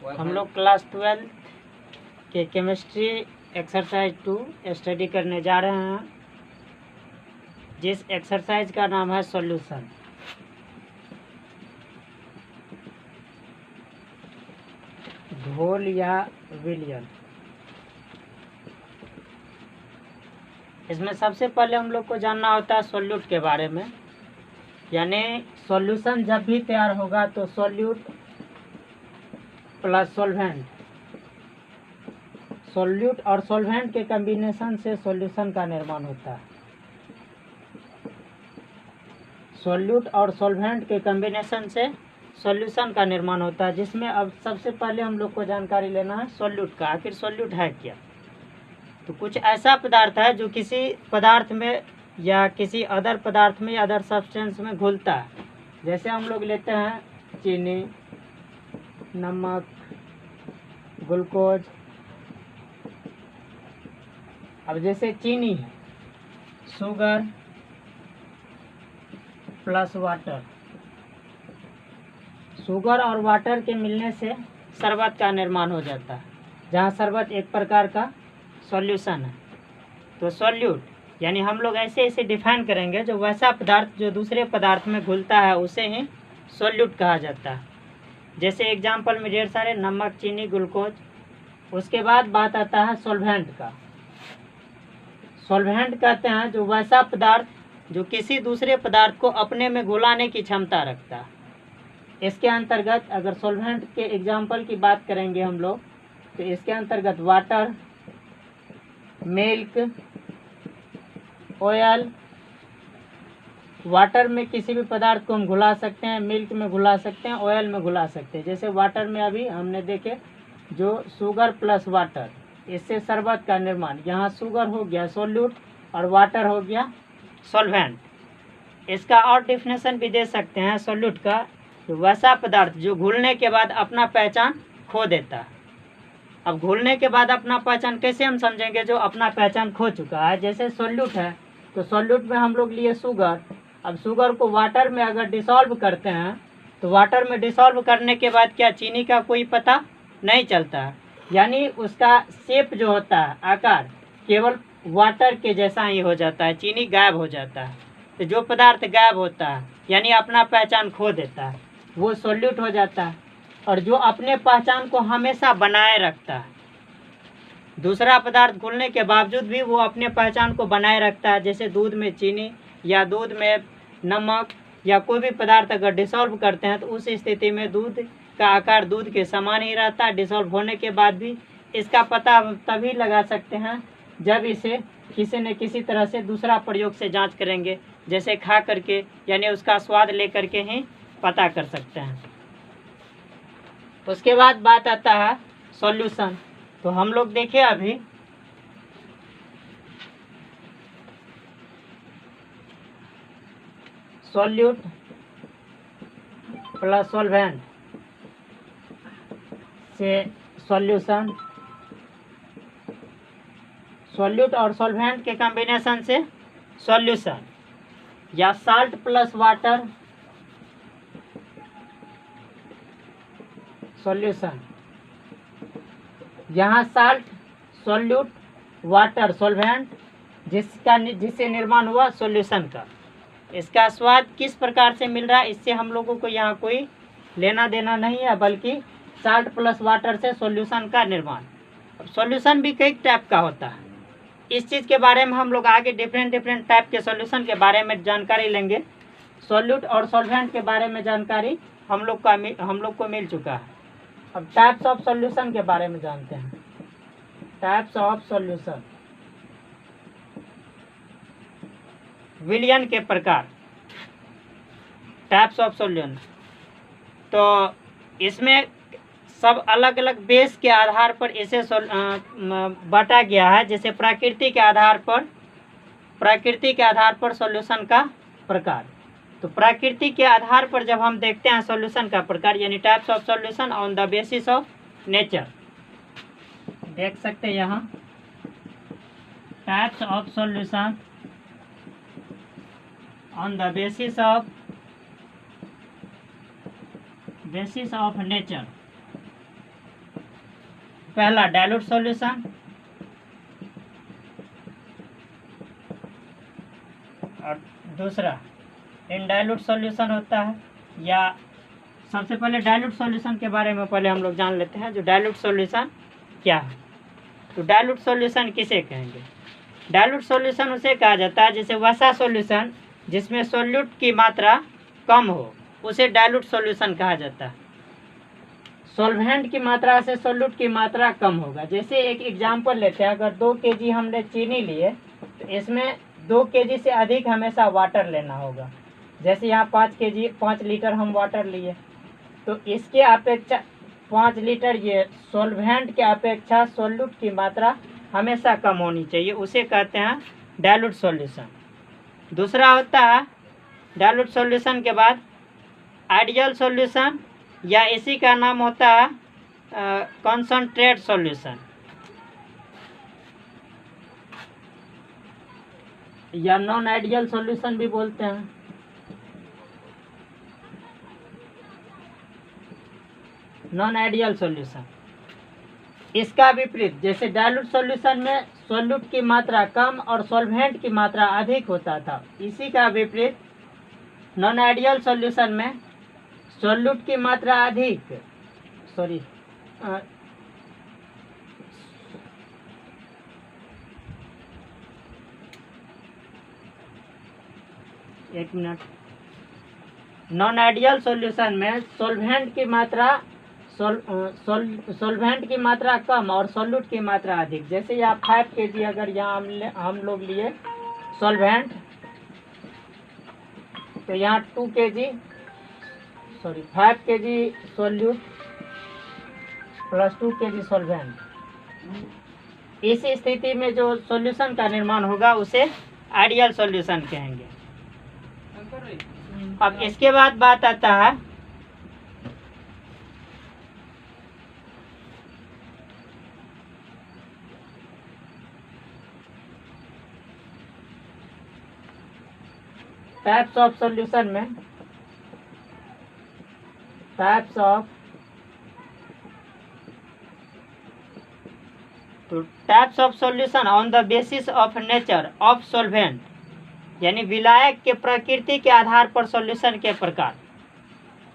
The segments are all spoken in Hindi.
हम लोग क्लास 12 के केमिस्ट्री एक्सरसाइज 2 स्टडी करने जा रहे हैं, जिस एक्सरसाइज का नाम है सॉल्यूशन। घोल या विलयन। इसमें सबसे पहले हम लोग को जानना होता है सॉल्यूट के बारे में, यानी सॉल्यूशन जब भी तैयार होगा तो सॉल्यूट प्लस सॉल्वेंट, सॉल्यूट और सॉल्वेंट के कॉम्बिनेशन से सॉल्यूशन का निर्माण होता है। सॉल्यूट और सॉल्वेंट के कॉम्बिनेशन से सॉल्यूशन का निर्माण होता है, जिसमें अब सबसे पहले हम लोग को जानकारी लेना है सॉल्यूट का। आखिर सॉल्यूट है क्या? तो कुछ ऐसा पदार्थ है जो किसी पदार्थ में या किसी अदर पदार्थ में या अदर सब्सटेंस में घुलता है। जैसे हम लोग लेते हैं चीनी, नमक, ग्लूकोज। अब जैसे चीनी है, शुगर प्लस वाटर। शुगर और वाटर के मिलने से शरबत का निर्माण हो जाता है, जहाँ शरबत एक प्रकार का सॉल्यूशन है। तो सॉल्यूट यानी हम लोग ऐसे ऐसे डिफाइन करेंगे, जो वैसा पदार्थ जो दूसरे पदार्थ में घुलता है उसे ही सॉल्यूट कहा जाता है। जैसे एग्जाम्पल में ढेर सारे नमक, चीनी, ग्लूकोज। उसके बाद बात आता है सॉल्वेंट का। सॉल्वेंट कहते हैं जो वैसा पदार्थ जो किसी दूसरे पदार्थ को अपने में घुलाने की क्षमता रखता है। इसके अंतर्गत अगर सॉल्वेंट के एग्जाम्पल की बात करेंगे हम लोग, तो इसके अंतर्गत वाटर, मिल्क, ऑयल। वाटर में किसी भी पदार्थ को हम घुला सकते हैं, मिल्क में घुला सकते हैं, ऑयल में घुला सकते हैं। जैसे वाटर में अभी हमने देखे जो शुगर प्लस वाटर, इससे शरबत का निर्माण। यहाँ शुगर हो गया सॉल्यूट और वाटर हो गया सॉल्वेंट। इसका और डिफिनेशन भी दे सकते हैं सॉल्यूट का, तो वैसा पदार्थ जो घुलने के बाद अपना पहचान खो देता है। अब घुलने के बाद अपना पहचान कैसे हम समझेंगे? जो अपना पहचान खो चुका है। जैसे सॉल्यूट है, तो सॉल्यूट में हम लोग लिए शुगर। अब शुगर को वाटर में अगर डिसॉल्व करते हैं, तो वाटर में डिसॉल्व करने के बाद क्या चीनी का कोई पता नहीं चलता है, यानी उसका शेप जो होता है, आकार, केवल वाटर के जैसा ही हो जाता है, चीनी गायब हो जाता है। तो जो पदार्थ गायब होता है यानी अपना पहचान खो देता है, वो सॉल्यूट हो जाता है। और जो अपने पहचान को हमेशा बनाए रखता है, दूसरा पदार्थ घुलने के बावजूद भी वो अपने पहचान को बनाए रखता है। जैसे दूध में चीनी या दूध में नमक या कोई भी पदार्थ अगर डिसॉल्व करते हैं, तो उस स्थिति में दूध का आकार दूध के समान ही रहता है। डिसॉल्व होने के बाद भी इसका पता तभी लगा सकते हैं जब इसे किसी न किसी तरह से दूसरा प्रयोग से जांच करेंगे, जैसे खा करके, यानी उसका स्वाद ले करके ही पता कर सकते हैं। उसके बाद बात आता है सॉल्यूशन। तो हम लोग देखें अभी सॉल्यूट प्लस सॉल्वेंट से सॉल्यूशन, सॉल्यूट और सॉल्वेंट के कॉम्बिनेशन से सॉल्यूशन, या साल्ट प्लस वाटर सॉल्यूशन। यहाँ साल्ट सॉल्यूट, वाटर सॉल्वेंट, जिससे निर्माण हुआ सॉल्यूशन का। इसका स्वाद किस प्रकार से मिल रहा है, इससे हम लोगों को यहाँ कोई लेना देना नहीं है, बल्कि साल्ट प्लस वाटर से सॉल्यूशन का निर्माण। सॉल्यूशन भी कई टाइप का होता है। इस चीज़ के बारे में हम लोग आगे डिफरेंट टाइप के सॉल्यूशन के बारे में जानकारी लेंगे। सॉल्यूट और सॉल्वेंट के बारे में जानकारी हम लोग को मिल चुका है। अब टाइप्स ऑफ सॉल्यूशन के बारे में जानते हैं। टाइप्स ऑफ सॉल्यूशन, विलयन के प्रकार, टाइप्स ऑफ सॉल्यूशन। तो इसमें सब अलग अलग बेस के आधार पर इसे बांटा गया है। जैसे प्रकृति के आधार पर सॉल्यूशन का प्रकार। तो प्रकृति के आधार पर जब हम देखते हैं सॉल्यूशन का प्रकार, यानी types of solution on the basis of nature, देख सकते हैं यहाँ types of solution on the basis of nature. पहला डाइल्यूट सॉल्यूशन, और दूसरा इनडाइल्यूट सॉल्यूशन होता है। या सबसे पहले डाइल्यूट सॉल्यूशन के बारे में पहले हम लोग जान लेते हैं, जो डाइल्यूट सॉल्यूशन क्या है। तो डाइल्यूट सॉल्यूशन किसे कहेंगे? डाइल्यूट सॉल्यूशन उसे कहा जाता है जैसे वसा सॉल्यूशन जिसमें सॉल्यूट की मात्रा कम हो, उसे डाइल्यूट सॉल्यूशन कहा जाता है। सॉल्वेंट की मात्रा से सॉल्यूट की मात्रा कम होगा। जैसे एक एग्जांपल लेते हैं, अगर 2 kg हमने चीनी लिए तो इसमें 2 kg से अधिक हमेशा वाटर लेना होगा। जैसे यहाँ 5 लीटर हम वाटर लिए, तो इसके अपेक्षा 5 लीटर ये सॉल्वेंट के अपेक्षा सॉल्यूट की मात्रा हमेशा कम होनी चाहिए, उसे कहते हैं डाइल्यूट सॉल्यूशन। दूसरा होता है डाइल्यूट सॉल्यूशन के बाद आइडियल सॉल्यूशन, या इसी का नाम होता है कॉन्सनट्रेट सॉल्यूशन, या नॉन आइडियल सॉल्यूशन भी बोलते हैं। नॉन आइडियल सॉल्यूशन, इसका विपरीत, जैसे डाइल्यूट सॉल्यूशन में सॉल्यूट की मात्रा कम और सॉल्वेंट की मात्रा अधिक होता था, इसी का विपरीत नॉन आइडियल सॉल्यूशन में सॉल्यूट की मात्रा अधिक, एक मिनट, नॉन आइडियल सॉल्यूशन में सॉल्वेंट की मात्रा सॉल्वेंट की मात्रा कम और सॉल्यूट की मात्रा अधिक। जैसे यहाँ 5 kg अगर यहाँ हम लोग लिए सॉल्वेंट, तो यहाँ 5 kg solute plus 2 kg solvent. इस स्थिति में जो सॉल्यूशन का निर्माण होगा उसे आइडियल सॉल्यूशन कहेंगे। अब इसके बाद बात आता है टाइप्स ऑफ सॉल्यूशन में, types of solution on the basis of nature of solvent, यानी विलायक के प्रकृति के आधार पर सॉल्यूशन के प्रकार।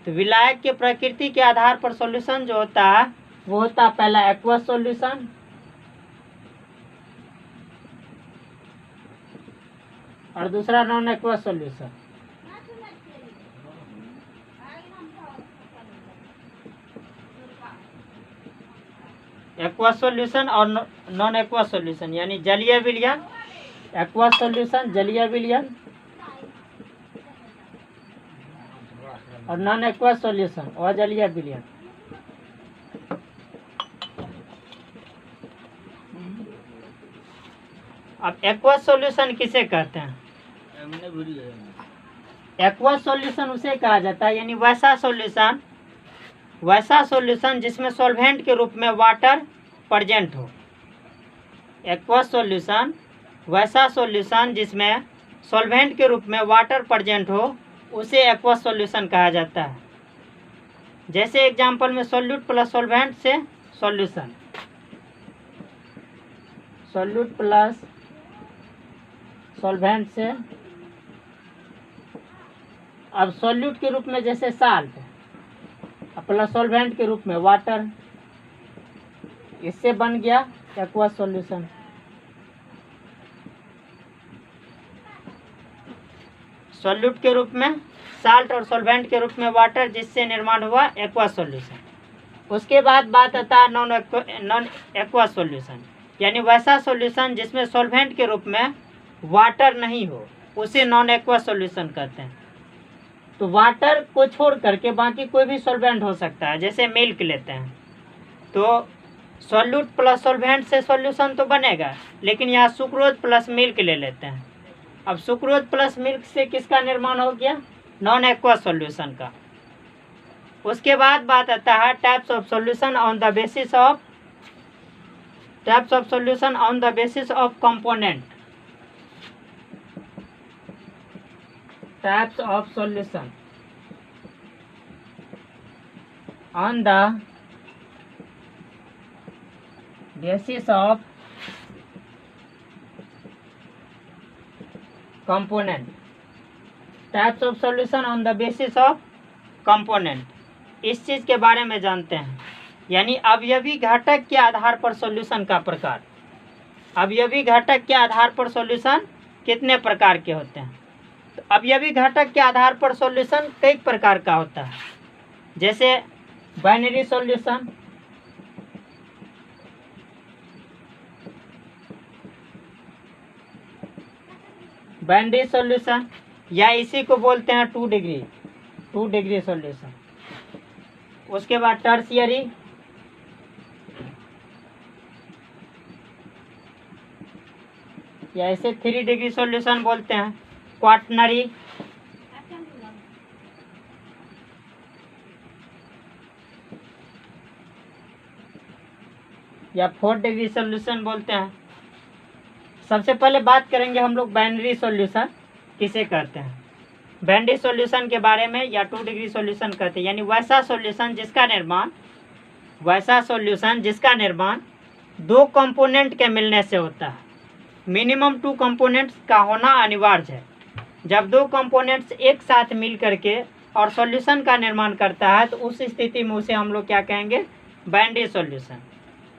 तो विलायक के प्रकृति के आधार पर सॉल्यूशन जो होता है वो होता है पहला एक्वस सॉल्यूशन, और दूसरा non aqueous solution. Aqueous solution और नॉन एक्वस सॉल्यूशन, यानी जलीय विलयन, एक्वस सॉल्यूशन जलीय विलयन, और नॉन एक्वस सॉल्यूशन अजलीय विलयन। अब एक्वस सॉल्यूशन किसे कहते हैं? एक्वस सॉल्यूशन उसे कहा जाता है, यानी वैसा सॉल्यूशन जिसमें सॉल्वेंट के रूप में वाटर प्रेजेंट हो। एक्वस सॉल्यूशन वैसा सॉल्यूशन जिसमें सॉल्वेंट के रूप में वाटर प्रेजेंट हो, उसे एक्वस सॉल्यूशन कहा जाता है। जैसे एग्जांपल में सॉल्यूट प्लस सॉल्वेंट से सॉल्यूशन, सॉल्यूट प्लस सॉल्वेंट से, अब सॉल्यूट के रूप में जैसे साल्ट प्लस सॉल्वेंट के रूप में वाटर, इससे बन गया एक्वस सॉल्यूशन। सॉल्यूट के रूप में साल्ट और सॉल्वेंट के रूप में वाटर, जिससे निर्माण हुआ एक्वस सॉल्यूशन। उसके बाद बात आता है नॉन एक्वस सॉल्यूशन, यानी वैसा सॉल्यूशन जिसमें सॉल्वेंट के रूप में वाटर नहीं हो, उसे नॉन एक्वस सॉल्यूशन कहते हैं। तो वाटर को छोड़ करके बाकी कोई भी सॉल्वेंट हो सकता है। जैसे मिल्क लेते हैं तो सॉल्यूट प्लस सॉल्वेंट से सॉल्यूशन तो बनेगा, लेकिन यहाँ सुक्रोज प्लस मिल्क ले लेते हैं। अब सुक्रोज प्लस मिल्क से किसका निर्माण हो गया? नॉन एक्वस सॉल्यूशन का। उसके बाद बात आता है types of solution on the basis of component. Types of solution on the basis of component, types of solution on the basis of component, इस चीज के बारे में जानते हैं। यानी अवयवी घटक के आधार पर सॉल्यूशन का प्रकार। अवयवी घटक के आधार पर सॉल्यूशन कितने प्रकार के होते हैं? तो अवयवी घटक के आधार पर सॉल्यूशन कई प्रकार का होता है, जैसे बाइनरी सॉल्यूशन, बाइनरी सॉल्यूशन या इसी को बोलते हैं 2 डिग्री सॉल्यूशन। उसके बाद टर्शियरी, या इसे 3 डिग्री सॉल्यूशन बोलते हैं। क्वाटनरी, या 4 डिग्री सॉल्यूशन बोलते हैं। सबसे पहले बात करेंगे हम लोग बाइनरी सॉल्यूशन किसे कहते हैं। बाइनरी सॉल्यूशन के बारे में, या 2 डिग्री सॉल्यूशन कहते हैं, यानी वैसा सॉल्यूशन जिसका निर्माण 2 कंपोनेंट के मिलने से होता है। मिनिमम 2 कंपोनेंट्स का होना अनिवार्य है। जब 2 कंपोनेंट्स एक साथ मिल करके और सॉल्यूशन का निर्माण करता है तो उस स्थिति में उसे हम लोग क्या कहेंगे? Binary solution.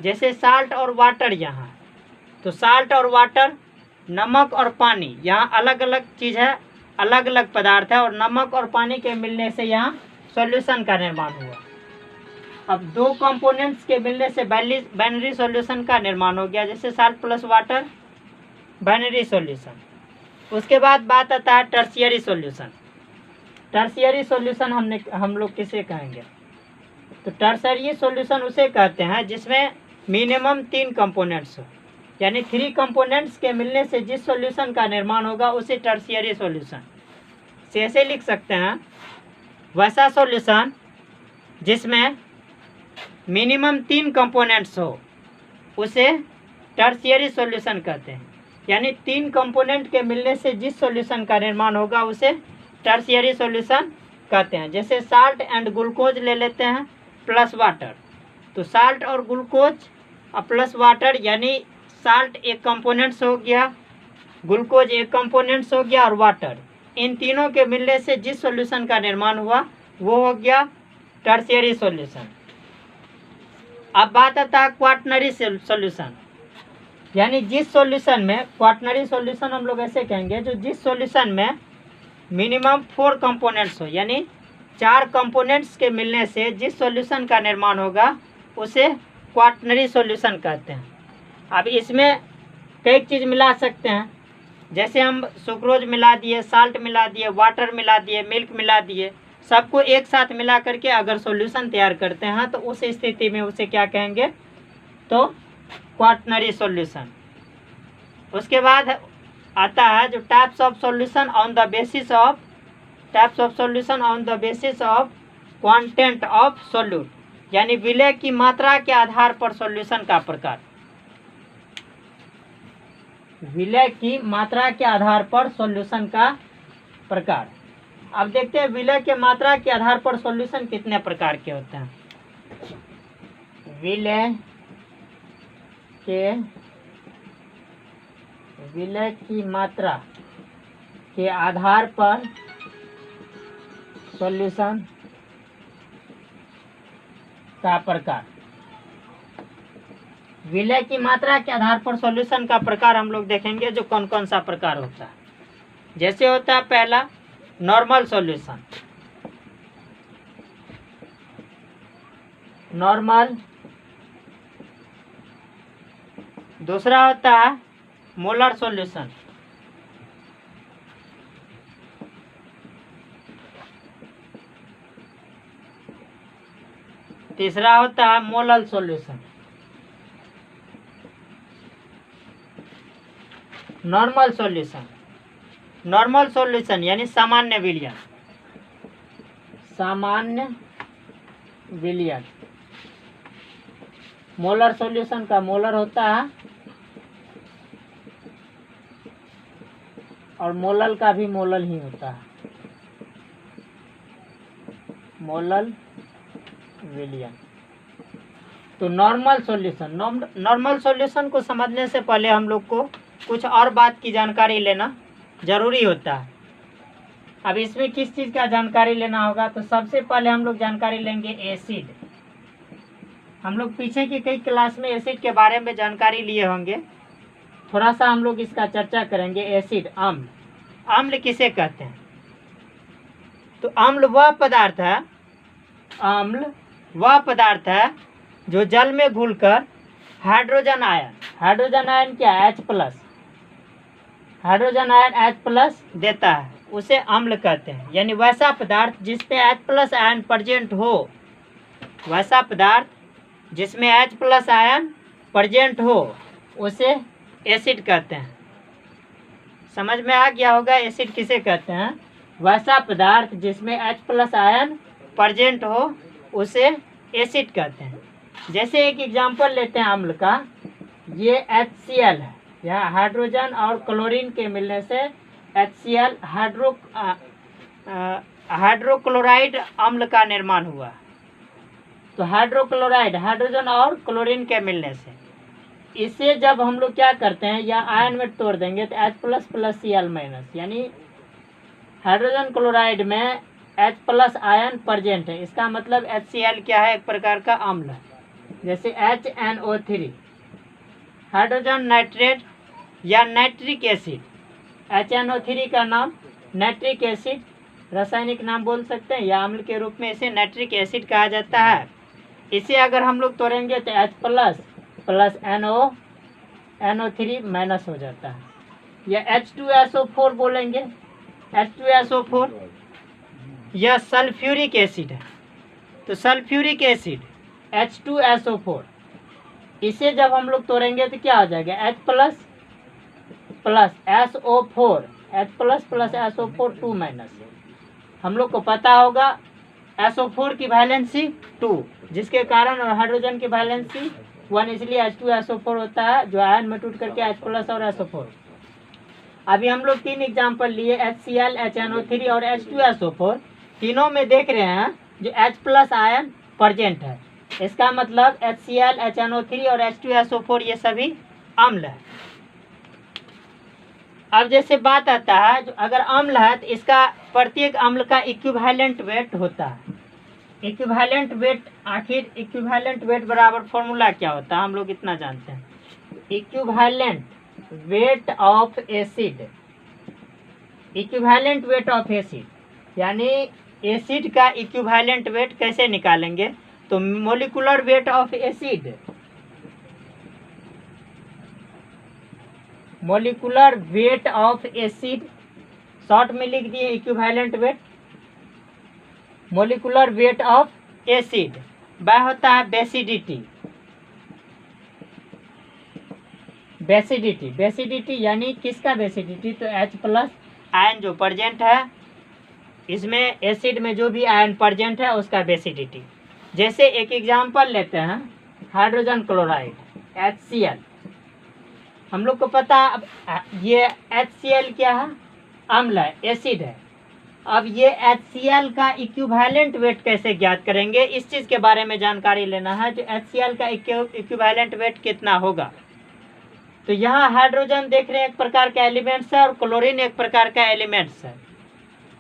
जैसे साल्ट और वाटर, यहाँ तो साल्ट और वाटर, नमक और पानी, यहाँ अलग अलग चीज़ है, अलग अलग पदार्थ है, और नमक और पानी के मिलने से यहाँ सॉल्यूशन का निर्माण हुआ। अब 2 कंपोनेंट्स के मिलने से बाइनरी सॉल्यूशन का निर्माण हो गया, जैसे salt plus water, binary solution. उसके बाद बात आता है टर्शियरी सॉल्यूशन। टर्शियरी सॉल्यूशन हम लोग किसे कहेंगे? तो टर्शियरी सॉल्यूशन उसे कहते हैं जिसमें मिनिमम 3 कंपोनेंट्स हो, यानी 3 कंपोनेंट्स के मिलने से जिस सॉल्यूशन का निर्माण होगा उसे टर्शियरी सॉल्यूशन से ऐसे लिख सकते हैं। वैसा सॉल्यूशन जिसमें मिनिमम 3 कंपोनेंट्स हो उसे टर्शियरी सॉल्यूशन कहते हैं, यानी 3 कंपोनेंट के मिलने से जिस सॉल्यूशन का निर्माण होगा उसे टर्शियरी सॉल्यूशन कहते हैं। जैसे साल्ट एंड ग्लूकोज ले लेते हैं प्लस वाटर, तो साल्ट और ग्लूकोज और प्लस वाटर, यानी साल्ट एक कंपोनेंट्स हो गया, ग्लूकोज एक कंपोनेंट्स हो गया, और वाटर, इन तीनों के मिलने से जिस सॉल्यूशन का निर्माण हुआ वो हो गया टर्शियरी सॉल्यूशन। अब बात आता है क्वाटनरी सॉल्यूशन, यानी जिस सॉल्यूशन में, क्वाटनरी सॉल्यूशन हम लोग ऐसे कहेंगे जो जिस सॉल्यूशन में मिनिमम 4 कंपोनेंट्स हो, यानी 4 कंपोनेंट्स के मिलने से जिस सॉल्यूशन का निर्माण होगा उसे क्वाटनरी सॉल्यूशन कहते हैं। अब इसमें कई चीज़ मिला सकते हैं, जैसे हम सुक्रोज मिला दिए, साल्ट मिला दिए, वाटर मिला दिए, मिल्क मिला दिए, सबको एक साथ मिला करके अगर सॉल्यूशन तैयार करते हैं तो उस स्थिति में उसे क्या कहेंगे? तो क्वाटनरी सॉल्यूशन। उसके बाद आता है जो types of solution on the basis of quantity of solute, यानी विलय की मात्रा के आधार पर सॉल्यूशन का प्रकार। विलय की मात्रा के आधार पर सॉल्यूशन का प्रकार। अब देखते हैं विलय के मात्रा के आधार पर सॉल्यूशन कितने प्रकार के होते हैं। विलय की मात्रा के आधार पर सॉल्यूशन का प्रकार। विलय की मात्रा के आधार पर सॉल्यूशन का प्रकार हम लोग देखेंगे जो कौन कौन सा प्रकार होता है। जैसे होता है पहला नॉर्मल सॉल्यूशन, नॉर्मल। दूसरा होता है मोलर सॉल्यूशन, तीसरा होता है molal solution. Normal solution, normal solution यानी सामान्य विलयन, सामान्य विलयन। मोलर सॉल्यूशन का मोलर होता है और मोलल का भी मोलल ही होता है, मोलल विलयन। तो नॉर्मल सॉल्यूशन को समझने से पहले हम लोग को कुछ और बात की जानकारी लेना जरूरी होता है। अब इसमें किस चीज़ का जानकारी लेना होगा, तो सबसे पहले हम लोग जानकारी लेंगे एसिड। हम लोग पीछे की कई क्लास में एसिड के बारे में जानकारी लिए होंगे, थोड़ा सा हम लोग इसका चर्चा करेंगे। एसिड, अम्ल। अम्ल किसे कहते हैं? तो अम्ल वह पदार्थ है जो जल में घुलकर हाइड्रोजन आयन क्या है? H+, हाइड्रोजन आयन H+ देता है, उसे अम्ल कहते हैं। यानी वैसा पदार्थ जिसमें H+ आयन प्रेजेंट हो, वैसा पदार्थ जिसमें H+ आयन प्रेजेंट हो उसे एसिड कहते हैं। समझ में आ गया होगा एसिड किसे कहते हैं? वैसा पदार्थ जिसमें H+ आयन प्रेजेंट हो उसे एसिड कहते हैं। जैसे एक एग्जांपल लेते हैं अम्ल का, ये HCl है, यहाँ हाइड्रोजन और क्लोरीन के मिलने से HCl हाइड्रोक्लोराइड अम्ल का निर्माण हुआ। तो हाइड्रोक्लोराइड हाइड्रोजन और क्लोरीन के मिलने से, इसे जब हम लोग क्या करते हैं, या आयन में तोड़ देंगे तो H+ Cl-, यानी हाइड्रोजन क्लोराइड में H+ आयन प्रेजेंट है। इसका मतलब HCl क्या है? एक प्रकार का अम्ल है। जैसे HNO3, हाइड्रोजन नाइट्रेट या नाइट्रिक एसिड। HNO3 का नाम नाइट्रिक एसिड, रासायनिक नाम बोल सकते हैं, या अम्ल के रूप में इसे नाइट्रिक एसिड कहा जाता है। इसे अगर हम लोग तोड़ेंगे तो H+ प्लस NO3- हो जाता है, या H2SO4 बोलेंगे। H2SO4 यह सल्फ्यूरिक एसिड है। तो सल्फ्यूरिक एसिड H2SO4, इसे जब हम लोग तोड़ेंगे तो क्या हो जाएगा? H+ plus SO4, H+ plus SO4 2-। हम लोग को पता होगा SO4 की वैलेंसी 2, जिसके कारण और हाइड्रोजन की वैलेंसी 1, इसलिए H2SO4 होता है, जो आयन में टूट करके H+ और SO4। अभी हम लोग 3 एग्जाम्पल लिए, HCl, HNO3 और H2SO4। तीनों में देख रहे हैं जो H+ आयन प्रेजेंट है। इसका मतलब HCl, HNO3 और H2SO4 ये सभी अम्ल है। अब जैसे बात आता है, जो अगर अम्ल है तो इसका प्रत्येक अम्ल का इक्विवेलेंट वेट होता है। इक्विवेलेंट वेट, आखिर इक्विवेलेंट वेट बराबर फॉर्मूला क्या होता है? हम लोग इतना जानते हैं, equivalent weight of acid. Equivalent weight of acid यानी एसिड का इक्विवेलेंट वेट कैसे निकालेंगे? तो molecular weight of acid, molecular weight of acid short में लिख दिए equivalent weight. Molecular weight of acid वह होता है बेसिडिटी। बेसिडिटी यानी किसका बेसिडिटी? तो H+ आयन जो प्रेजेंट है इसमें, एसिड में जो भी आयन प्रेजेंट है उसका बेसिडिटी। जैसे एक एग्जांपल लेते हैं, हाइड्रोजन क्लोराइड HCl। हम लोग को पता ये HCl क्या है? अम्ल है, एसिड है। अब ये HCl का इक्विवेलेंट वेट कैसे ज्ञात करेंगे? इस चीज़ के बारे में जानकारी लेना है, जो HCl का इक्विवेलेंट वेट कितना होगा। तो यहाँ हाइड्रोजन देख रहे हैं एक प्रकार का एलिमेंट्स है, और क्लोरीन एक प्रकार का एलिमेंट्स है।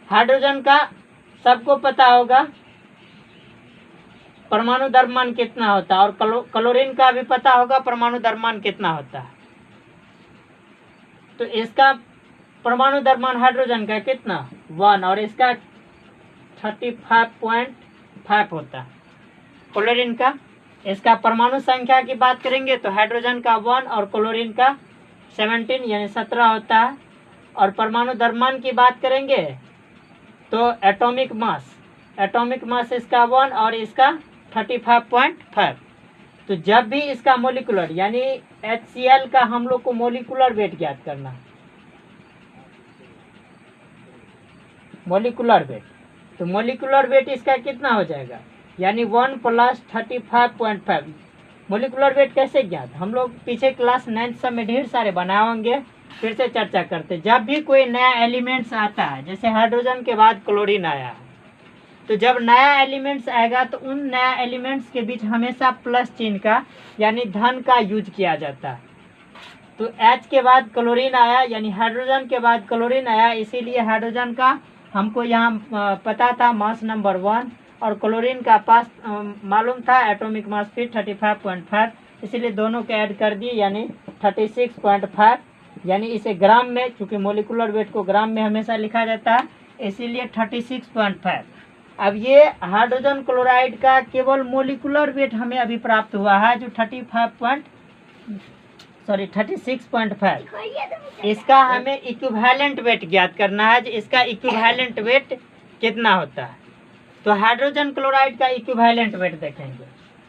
हाइड्रोजन का सबको पता होगा परमाणु द्रव्यमान कितना होता है, और क्लोरीन का भी पता होगा परमाणु द्रव्यमान कितना होता है। तो इसका परमाणु द्रव्यमान हाइड्रोजन का कितना? 1, और इसका 35.5 होता है। क्लोरीन का, इसका परमाणु संख्या की बात करेंगे तो हाइड्रोजन का 1 और क्लोरीन का 17 यानी 17 होता है। और परमाणु द्रव्यमान की बात करेंगे तो एटॉमिक मास इसका 1 और इसका 35.5। तो जब भी इसका मोलिकुलर यानी HCl का हम लोग को मोलिकुलर वेट ज्ञात करना है, मोलिकुलर वेट, तो मोलिकुलर वेट इसका कितना हो जाएगा? यानी 1 + 35.5। मोलिकुलर वेट कैसे ज्ञात? हम लोग पीछे क्लास 9th सब में ढेर सारे बनाए होंगे, फिर से चर्चा करते। जब भी कोई नया एलिमेंट्स आता है, जैसे हाइड्रोजन के बाद क्लोरीन आया, तो जब नया एलिमेंट्स आएगा तो उन नया एलिमेंट्स के बीच हमेशा प्लस चिन्ह का यानी धन का यूज किया जाता है। तो H के बाद क्लोरीन आया यानी हाइड्रोजन के बाद क्लोरीन आया, इसीलिए हाइड्रोजन का हमको यहाँ पता था मास नंबर 1 और क्लोरीन का पास मालूम था एटॉमिक मास फिर 35.5, इसीलिए दोनों को ऐड कर दिए यानी 36.5, यानी इसे ग्राम में, क्योंकि मोलिकुलर वेट को ग्राम में हमेशा लिखा जाता है, इसीलिए 36.5। अब ये हाइड्रोजन क्लोराइड का केवल मोलिकुलर वेट हमें अभी प्राप्त हुआ है जो 36.5। इसका हमें इक्विवेलेंट वेट ज्ञात करना है, इसका इक्विवेलेंट वेट कितना होता है। तो हाइड्रोजन क्लोराइड का इक्विवेलेंट वेट देखेंगे।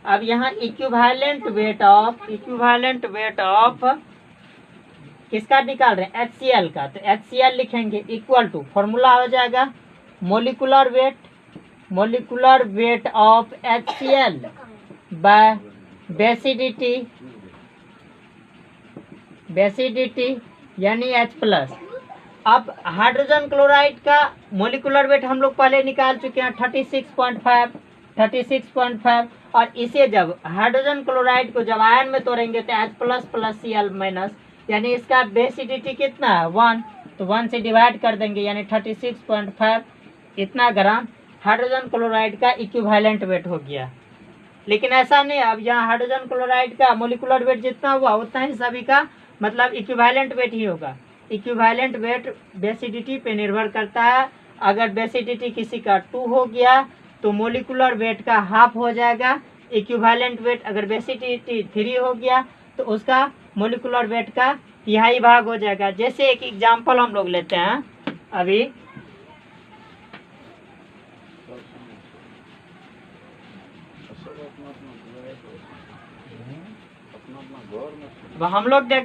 अब यहाँ इक्विवेलेंट वेट ऑफ किसका निकाल रहे हैं, HCl का। तो HCl लिखेंगे इक्वल टू, फॉर्मूला हो जाएगा molecular weight of HCl by basicity यानी H+। अब हाइड्रोजन क्लोराइड का मोलिकुलर वेट हम लोग पहले निकाल चुके हैं 36.5, और इसे जब हाइड्रोजन क्लोराइड को जब आयन में तोड़ेंगे तो H+ + Cl-, यानी इसका बेसिडिटी कितना है 1, तो 1 से डिवाइड कर देंगे यानी 36.5 इतना ग्राम हाइड्रोजन क्लोराइड का इक्विवेलेंट वेट हो गया। लेकिन ऐसा नहीं, अब यहाँ हाइड्रोजन क्लोराइड का मोलिकुलर वेट जितना हुआ उतना ही सभी का मतलब इक्विवेलेंट वेट ही होगा। इक्विवेलेंट वेट बेसिडिटी पे निर्भर करता है। अगर बेसिडिटी किसी का 2 हो गया तो मोलिकुलर वेट का हाफ हो जाएगा। इक्विवेलेंट वेट अगर बेसिडिटी 3 हो गया तो उसका मोलिकुलर वेट का तिहाई भाग हो जाएगा। जैसे एक एग्जांपल हम लोग लेते हैं अभी, हम लोग देख